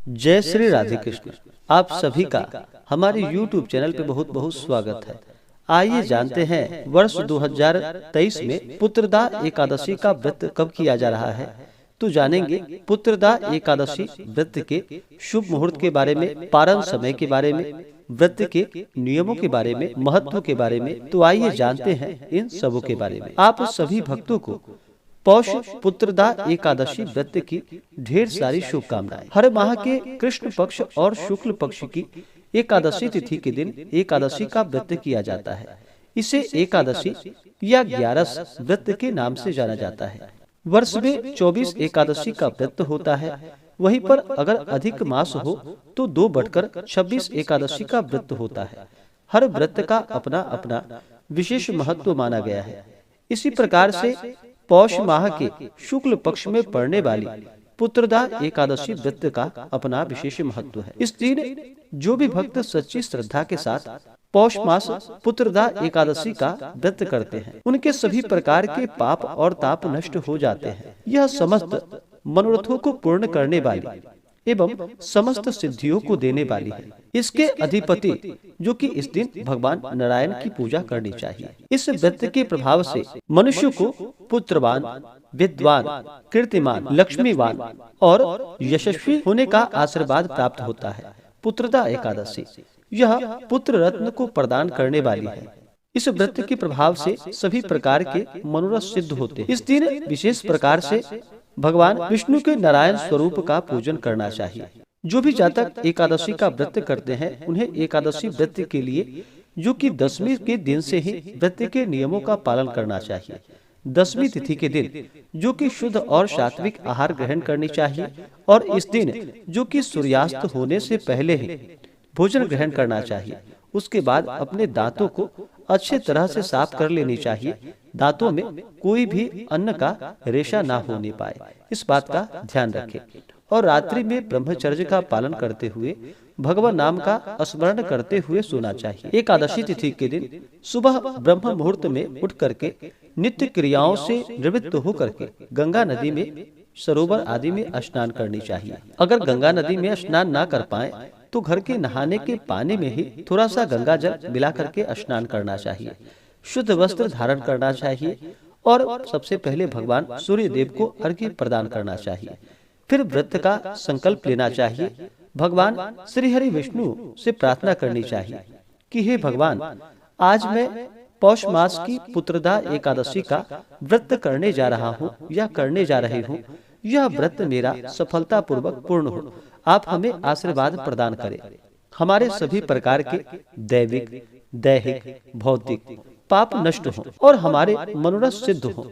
जय श्री राधे कृष्ण। आप सभी का हमारे YouTube चैनल पे बहुत बहुत स्वागत है। आइए जानते हैं वर्ष 2023 में पुत्रदा एकादशी का व्रत कब किया जा रहा है। तो जानेंगे पुत्रदा एकादशी व्रत के शुभ मुहूर्त के बारे में, पारण समय के बारे में, व्रत के नियमों के बारे में, महत्व के बारे में। तो आइए जानते हैं इन सबों के बारे में। आप सभी भक्तों को पौष पुत्रदा एकादशी व्रत की ढेर सारी शुभकामनाएं। हर माह के कृष्ण पक्ष और शुक्ल पक्ष की एकादशी तिथि के दिन एकादशी का व्रत किया जाता है। इसे एकादशी या 11 व्रत के नाम से जाना जाता है। वर्ष में 24 एकादशी का व्रत होता है। वहीं पर अगर अधिक मास हो तो 2 बढ़कर 26 एकादशी का व्रत होता है। हर व्रत का अपना अपना विशेष महत्व माना गया है। इसी प्रकार से पौष माह के शुक्ल पक्ष में पड़ने वाली पुत्रदा एकादशी व्रत का अपना विशेष महत्व है। इस दिन जो भी भक्त सच्ची श्रद्धा के साथ पौष मास पुत्रदा एकादशी का व्रत करते हैं, उनके सभी प्रकार के पाप और ताप नष्ट हो जाते हैं। यह समस्त मनोरथों को पूर्ण करने वाली एवं समस्त सिद्धियों को देने वाली है। इसके अधिपति जो कि इस दिन भगवान नारायण की पूजा करनी चाहिए। इस व्रत के प्रभाव से मनुष्य को पुत्रवान, विद्वान, कीर्तिमान, लक्ष्मीवान और यशस्वी होने का आशीर्वाद प्राप्त होता है। पुत्रदा एकादशी यह पुत्र रत्न को प्रदान करने वाली है। इस व्रत के प्रभाव से सभी प्रकार के मनोरथ सिद्ध होते हैं। इस दिन विशेष प्रकार से भगवान विष्णु के नारायण स्वरूप का पूजन करना चाहिए। जो भी जातक एकादशी का व्रत करते हैं, उन्हें एकादशी व्रत के लिए जो कि 10वीं के दिन से ही व्रत के नियमों का पालन करना चाहिए। 10वीं तिथि के दिन जो कि शुद्ध और सात्विक आहार ग्रहण करनी चाहिए और इस दिन जो कि सूर्यास्त होने से पहले ही भोजन ग्रहण करना चाहिए। उसके बाद अपने दांतों को अच्छे तरह से साफ कर लेनी चाहिए। दांतों में कोई भी अन्न का रेशा ना होने पाए, इस बात का ध्यान रखें। और रात्रि में ब्रह्मचर्य का पालन करते हुए भगवान नाम का स्मरण करते हुए सोना चाहिए। एकादशी तिथि के दिन सुबह ब्रह्म मुहूर्त में उठ करके नित्य क्रियाओं से निवृत्त होकर के गंगा नदी में, सरोवर आदि में स्नान करनी चाहिए। अगर गंगा नदी में स्नान ना कर पाए तो घर के नहाने के पानी में ही थोड़ा सा गंगा जल मिला करके स्नान करना चाहिए। शुद्ध वस्त्र धारण करना चाहिए और सबसे पहले भगवान सूर्य देव को अर्घ्य प्रदान करना चाहिए। फिर व्रत का संकल्प लेना चाहिए। भगवान श्री हरि विष्णु से प्रार्थना करनी चाहिए कि हे भगवान, आज मैं पौष मास की पुत्रदा एकादशी का व्रत करने जा रहा हूँ या करने जा रही हूँ। यह व्रत मेरा सफलता पूर्वक पूर्ण हो। आप हमें आशीर्वाद प्रदान करें। हमारे सभी प्रकार के दैविक, दैहिक, भौतिक पाप नष्ट हो और हमारे मनोरथ सिद्ध हो।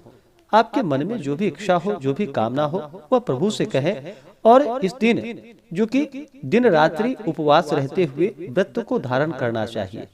आपके मन में जो भी इच्छा हो, जो भी कामना हो, वह प्रभु से कहें। और इस दिन जो कि दिन रात्रि उपवास रहते हुए व्रत को धारण करना चाहिए।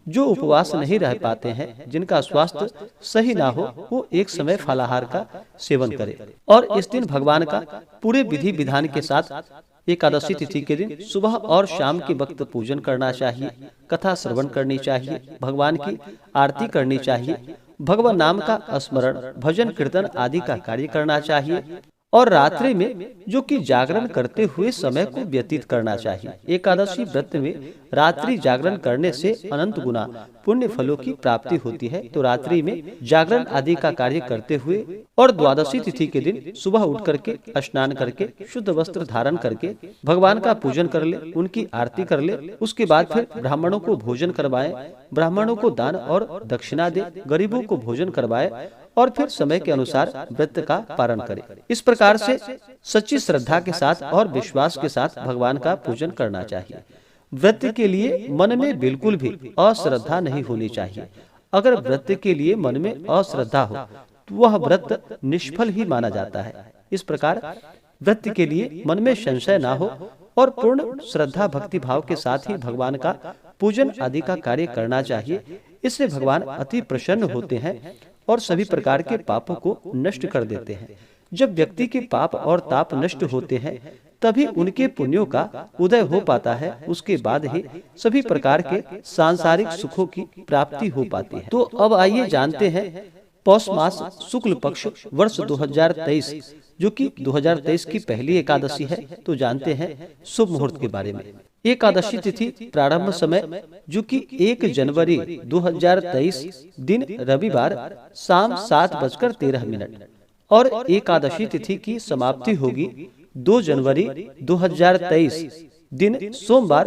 जो उपवास नहीं रह पाते हैं, जिनका स्वास्थ्य सही ना हो, वो एक समय फलाहार का सेवन करें। और इस दिन भगवान का पूरे विधि विधान के साथ एकादशी तिथि के दिन सुबह और शाम के वक्त पूजन करना चाहिए। कथा श्रवण करनी चाहिए, भगवान की आरती करनी चाहिए, भगवान नाम का स्मरण, भजन कीर्तन आदि का कार्य करना चाहिए। और रात्रि में जो कि जागरण करते हुए समय को व्यतीत करना चाहिए। एकादशी व्रत में रात्रि जागरण करने से अनंत गुना पुण्य फलों की प्राप्ति होती है। तो रात्रि में जागरण आदि का कार्य करते हुए और द्वादशी तिथि के दिन सुबह उठ करके स्नान करके शुद्ध वस्त्र धारण करके भगवान का पूजन कर ले, उनकी आरती कर ले। उसके बाद फिर ब्राह्मणों को भोजन करवाए, ब्राह्मणों को दान और दक्षिणा दे, गरीबों को भोजन करवाए और फिर समय के अनुसार व्रत का पारण करें। इस प्रकार से सच्ची श्रद्धा के साथ और विश्वास के साथ भगवान का पूजन करना चाहिए। व्रत के लिए मन में बिल्कुल भी अश्रद्धा नहीं होनी चाहिए। अगर व्रत के लिए मन में अश्रद्धा हो तो वह व्रत निष्फल ही माना जाता है। इस प्रकार व्रत के लिए मन में संशय ना हो और पूर्ण श्रद्धा भक्ति भाव के साथ ही भगवान का पूजन आदि का कार्य करना चाहिए। इससे भगवान अति प्रसन्न होते हैं और सभी प्रकार के पापों को नष्ट कर देते हैं। जब व्यक्ति के पाप और ताप नष्ट होते हैं, तभी उनके पुण्यों का उदय हो पाता है। उसके बाद ही सभी प्रकार के सांसारिक सुखों की प्राप्ति हो पाती है। तो अब आइए जानते हैं पौष मास शुक्ल पक्ष वर्ष 2023 जो कि 2023 की पहली एकादशी है। तो जानते हैं शुभ मुहूर्त के बारे में। एकादशी तिथि प्रारंभ समय जो कि 1 जनवरी 2023 दिन रविवार शाम 7:13 और एकादशी तिथि की समाप्ति होगी 2 जनवरी 2023 दिन सोमवार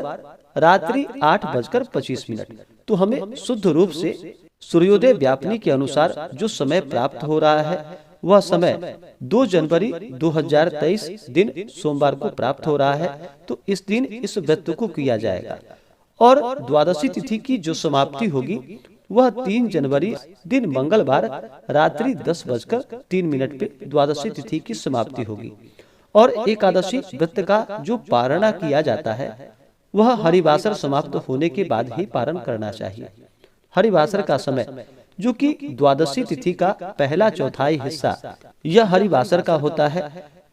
रात्रि 8:25। तो हमें शुद्ध रूप से सूर्योदय व्यापनी के अनुसार जो समय प्राप्त हो रहा है वह समय 2 जनवरी 2023 दिन सोमवार को प्राप्त हो रहा है। तो इस दिन इस व्रत को किया जाएगा। और द्वादशी तिथि की जो समाप्ति होगी वह 3 जनवरी दिन मंगलवार रात्रि 10:03 पे द्वादशी तिथि की समाप्ति होगी। और एकादशी व्रत का जो पारणा किया जाता है वह हरिवासर समाप्त होने के बाद ही पारण करना चाहिए। हरिवासर का समय जो कि द्वादशी तिथि का पहला चौथाई हिस्सा यह हरिवासर का होता है।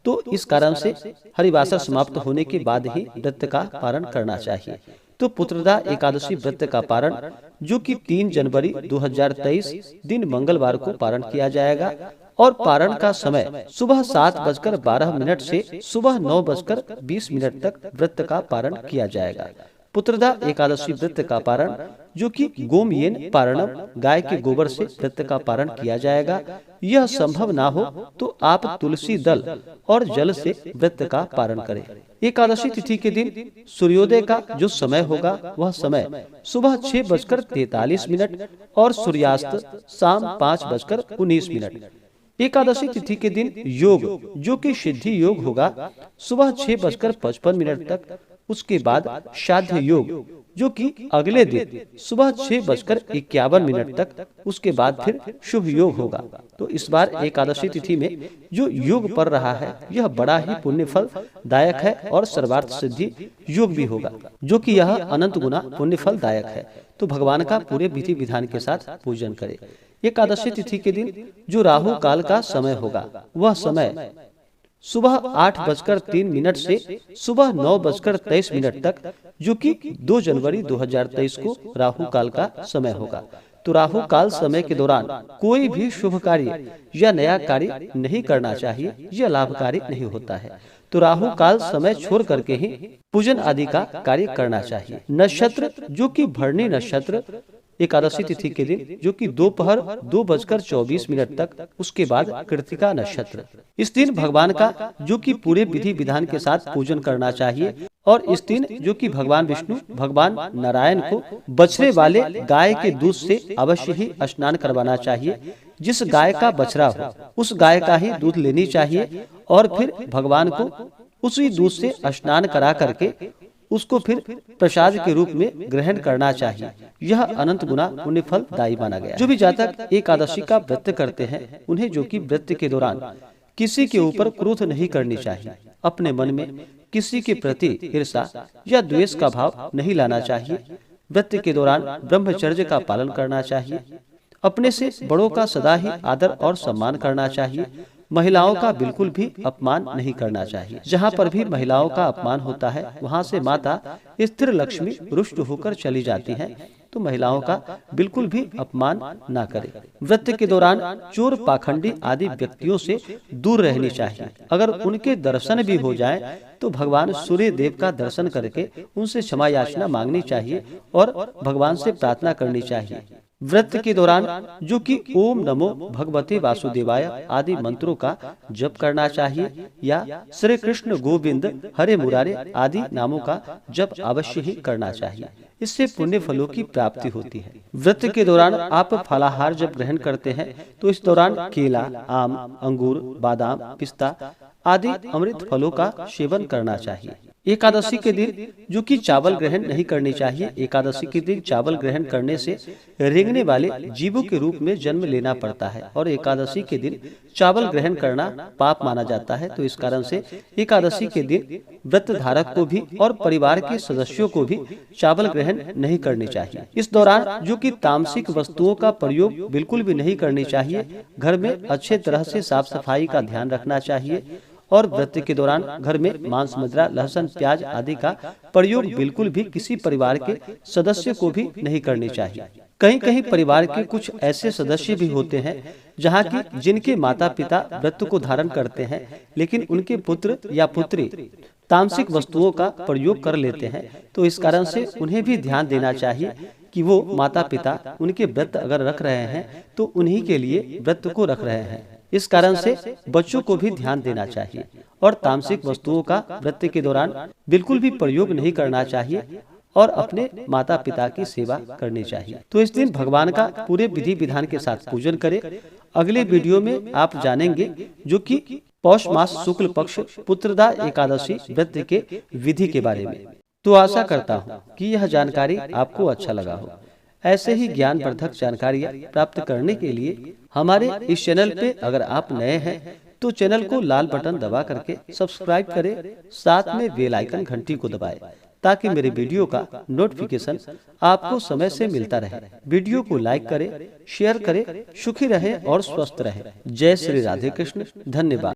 तो इस कारण से हरिवासर समाप्त होने के बाद ही व्रत का पारण करना चाहिए। तो पुत्रदा एकादशी व्रत का पारण जो कि 3 जनवरी 2023 दिन मंगलवार को पारण किया जाएगा। और पारण का समय सुबह 7:12 से सुबह 9:20 तक व्रत का पारण किया जाएगा। पुत्रदा एकादशी व्रत का पारण जो कि गोमयेन पारणम गाय के गोबर से व्रत का पारण किया जाएगा। यह संभव ना हो तो आप तुलसी दल और जल से व्रत का पारण करें। एकादशी तिथि के दिन सूर्योदय का जो समय होगा वह समय सुबह 6:43 और सूर्यास्त शाम 5:19। एकादशी तिथि के दिन योग जो कि सिद्धि योग होगा सुबह 6:55 तक। उसके बाद श्राद्ध योग जो कि अगले दिन सुबह 6:51 तक। उसके बाद फिर शुभ योग होगा। तो इस बार एकादशी तिथि में जो योग पड़ रहा है यह बड़ा ही पुण्य फल दायक है और सर्वार्थ सिद्धि योग भी होगा जो कि यह अनंत गुना पुण्य फल दायक है। तो भगवान का पूरे विधि विधान के साथ पूजन करें। एकादशी तिथि के दिन जो राहु काल का समय होगा वह समय सुबह 8:03 से सुबह 9:23 तक जो कि 2 जनवरी 2023 को राहु काल का समय होगा। तो राहु काल समय के दौरान कोई भी शुभ कार्य या नया कार्य नहीं करना चाहिए, यह लाभकारी नहीं होता है। तो राहु काल समय छोड़ करके ही पूजन आदि का कार्य करना चाहिए। नक्षत्र जो कि भरणी नक्षत्र एकादशी तिथि के दिन जो कि दोपहर 2:24 तक। उसके बाद कृतिका नक्षत्र। इस दिन भगवान का जो कि पूरे विधि विधान के साथ पूजन करना चाहिए। और इस दिन जो कि भगवान विष्णु भगवान नारायण को बछड़े वाले गाय के दूध से अवश्य ही स्नान करवाना चाहिए। जिस गाय का बछड़ा हो उस गाय का ही दूध लेनी चाहिए और फिर भगवान को उसी दूध से स्नान करा करके उसको फिर प्रसाद के रूप में ग्रहण करना चाहिए। यह अनंत गुना पुण्य फल दायी माना गया। जो भी जातक एकादशी का व्रत करते हैं उन्हें जो कि व्रत के दौरान किसी के ऊपर क्रोध नहीं करनी चाहिए। अपने मन में किसी के प्रति ईर्ष्या या द्वेष का भाव नहीं लाना चाहिए। व्रत के दौरान ब्रह्मचर्य का पालन करना चाहिए। अपने से बड़ों का सदा ही आदर और सम्मान करना चाहिए। महिलाओं का बिल्कुल भी अपमान नहीं करना चाहिए। जहाँ पर भी महिलाओं का अपमान होता है वहाँ से माता स्थिर लक्ष्मी रुष्ट होकर चली जाती हैं। तो महिलाओं का बिल्कुल भी अपमान ना करें। व्रत के दौरान चोर पाखंडी आदि व्यक्तियों से दूर रहनी चाहिए। अगर उनके दर्शन भी हो जाए तो भगवान सूर्य देव का दर्शन करके उनसे क्षमा याचना मांगनी चाहिए और भगवान से प्रार्थना करनी चाहिए। व्रत के दौरान जो कि ओम नमो भगवते वासुदेवाय आदि मंत्रों का जप करना चाहिए या श्री कृष्ण गोविंद हरे मुरारे आदि नामों का जप अवश्य ही करना चाहिए। इससे पुण्य फलों की प्राप्ति होती है। व्रत के दौरान आप फलाहार जब ग्रहण करते हैं तो इस दौरान केला, आम, अंगूर, बादाम, पिस्ता आदि अमृत फलों का सेवन करना चाहिए। एकादशी के दिन जो कि चावल ग्रहण नहीं करनी चाहिए। एकादशी के दिन चावल ग्रहण करने से रेंगने वाले जीवों के रूप में जन्म लेना पड़ता है और एकादशी के दिन चावल ग्रहण करना पाप माना जाता है। तो इस कारण से एकादशी के दिन व्रत धारक को भी और परिवार के सदस्यों को भी चावल ग्रहण नहीं करनी चाहिए। इस दौरान जो कि तामसिक वस्तुओं का प्रयोग बिल्कुल भी नहीं करनी चाहिए। घर में अच्छे तरह से साफ सफाई का ध्यान रखना चाहिए और व्रत के दौरान घर में मांस, मदिरा, लहसुन, प्याज आदि का प्रयोग बिल्कुल भी किसी परिवार के सदस्य को भी नहीं करनी चाहिए। कहीं कहीं परिवार के कुछ ऐसे सदस्य भी होते हैं जहाँ की जिनके माता पिता व्रत को धारण करते हैं, लेकिन उनके पुत्र या पुत्री तामसिक वस्तुओं का प्रयोग कर लेते हैं। तो इस कारण से उन्हें भी ध्यान देना चाहिए कि वो माता पिता उनके व्रत अगर रख रहे हैं तो उन्हीं के लिए व्रत को रख रहे हैं। इस कारण से बच्चों को भी ध्यान देना चाहिए और तामसिक वस्तुओं का व्रत के दौरान बिल्कुल भी प्रयोग नहीं करना चाहिए और अपने माता पिता की सेवा करनी चाहिए। तो इस दिन भगवान का पूरे विधि विधान के साथ पूजन करें। अगले वीडियो में आप जानेंगे जो कि पौष मास शुक्ल पक्ष पुत्रदा एकादशी व्रत के विधि के बारे में। तो आशा करता हूँ कि यह जानकारी आपको अच्छा लगा हो। ऐसे ही ज्ञानवर्धक जानकारियाँ प्राप्त करने के लिए हमारे इस चैनल पे अगर आप नए हैं तो चैनल को लाल बटन दबा करके सब्सक्राइब करें, साथ में बेल आइकन घंटी को दबाएं ताकि मेरे वीडियो का नोटिफिकेशन आपको समय से मिलता रहे। वीडियो को लाइक करें, शेयर करें, सुखी रहें और स्वस्थ रहें। जय श्री राधे कृष्ण। धन्यवाद।